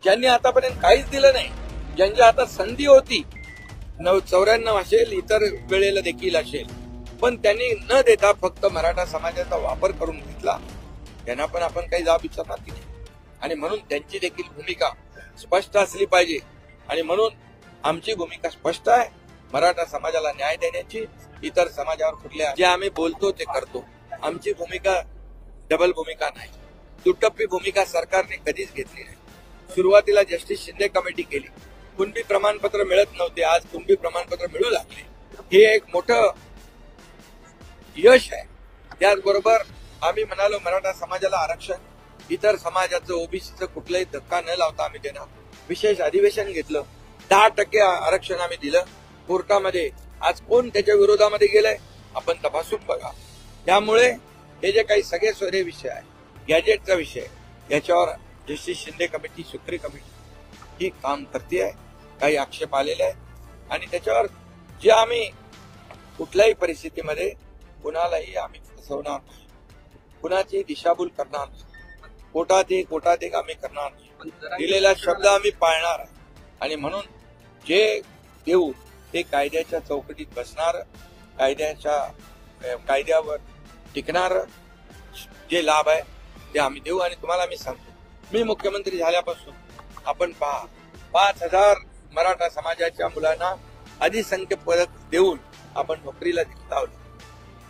ज्यांनी आतापर्यंत काहीच दिलं नाही, ज्यांच्या हातात संधी होती 94 असेल, इतर वेळेला देखील असेल, पण त्यांनी न देता फक्त मराठा समाजाचा वापर करून घेतला, त्यांना पण आपण काही जाब विचारणार की नाही. आणि म्हणून त्यांची देखील भूमिका स्पष्ट असली पाहिजे. आणि म्हणून आमची भूमिका स्पष्ट आहे, मराठा समाजाला न्याय देण्याची. इतर समाजावर कुठल्या जे आम्ही बोलतो ते करतो. आमची भूमिका डबल भूमिका नाही, दुटप्पी भूमिका सरकारने कधीच घेतली नाही. सुरुवातीला जस्टिस शिंदे कमिटी केली, कुणबी प्रमाणपत्र मिळत नव्हते, आज कुणबी प्रमाणपत्र मिळू लागले. हे एक मोठं यश आहे. त्याचबरोबर आम्ही म्हणालो मराठा समाजाला आरक्षण, इतर समाजाचं ओबीसीचं कुठलाही धक्का न लावता आम्ही देणार. विशेष अधिवेशन घेतलं, 10% आरक्षण आम्ही दिलं कोर्टामध्ये. आज कोण त्याच्या विरोधामध्ये गेलंय आपण तपासून बघा. त्यामुळे हे जे काही सगळे सोयरे विषय आहे, गॅजेटचा विषय, याच्यावर जस्टिस शिंदे कमिटी, सुप्री कमिटी ही काम करते आहे. काही आक्षेप आलेले आहेत आणि त्याच्यावर जे आम्ही कुठल्याही परिस्थितीमध्ये कुणालाही आम्ही फसवणार नाही, कुणाची दिशाभूल करणार नाही, कोटात एक आम्ही करणार नाही. दिलेला शब्द आम्ही पाळणार आहे. आणि म्हणून जे देऊ ते कायद्याच्या चौकटीत बसणार, कायद्यावर टिकणार जे लाभ आहे ते आम्ही देऊ. आणि तुम्हाला मी सांगतो, मी मुख्यमंत्री झाल्यापासून आपण पहा 5,000 मराठा समाजाच्या मुलांना अधिसंख्य पदक देऊन आपण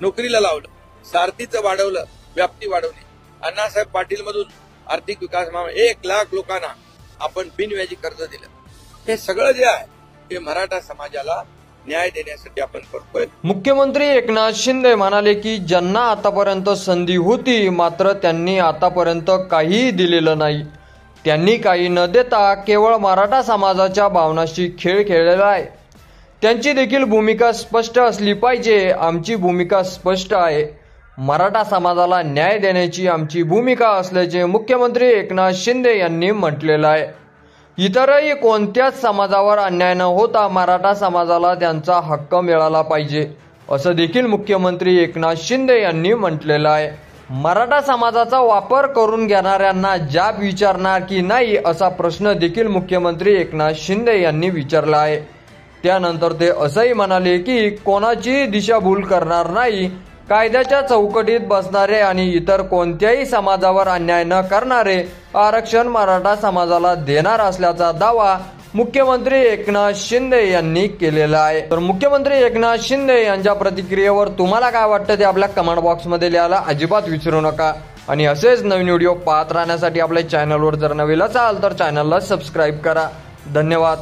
नोकरीला लावलं, सारथीचं वाढवलं, व्याप्ती वाढवली. अण्णासाहेब पाटील मधून आर्थिक विकास 1 लाख लोकांना आपण बिनव्याजी कर्ज दिलं. हे सगळं जे आहे ते मराठा समाजाला न्याय देण्यासाठी आपण करतोय. मुख्यमंत्री एकनाथ शिंदे म्हणाले की ज्यांना आतापर्यंत संधी होती, मात्र त्यांनी आतापर्यंत काहीही दिलेलं नाही. त्यांनी काही न देता केवळ मराठा समाजाच्या भावनांशी खेळ खेळलेला आहे. त्यांची देखील भूमिका स्पष्ट असली पाहिजे. आमची भूमिका स्पष्ट आहे, मराठा समाजाला न्याय देण्याची आमची भूमिका असल्याचे मुख्यमंत्री एकनाथ शिंदे यांनी म्हटलेलं आहे. इतरही कोणत्याच समाजावर अन्याय न होता मराठा समाजाला त्यांचा हक्क मिळाला पाहिजे, असं देखील मुख्यमंत्री एकनाथ शिंदे यांनी म्हटलेलं आहे. मराठा समाजाचा वापर करून घेणाऱ्यांना जाब विचारणार की नाही, असा प्रश्न देखील मुख्यमंत्री एकनाथ शिंदे यांनी विचारला आहे. त्यानंतर ते असंही म्हणाले की कोणाची दिशाभूल करणार नाही, कायद्याच्या चौकटीत बसणारे आणि इतर कोणत्याही समाजावर अन्याय न करणारे आरक्षण मराठा समाजाला देणार असल्याचा दावा मुख्यमंत्री एकनाथ शिंदे यांनी केलेला आहे. तर मुख्यमंत्री एकनाथ शिंदे यांच्या प्रतिक्रियेवर तुम्हाला काय वाटतं ते आपल्या कमेंट बॉक्समध्ये लिहायला अजिबात विसरू नका. आणि असेच नवीन व्हिडिओ पाहत राहण्यासाठी आपल्या चॅनलवर जर नवीन असाल तर चॅनलला सबस्क्राईब करा. धन्यवाद.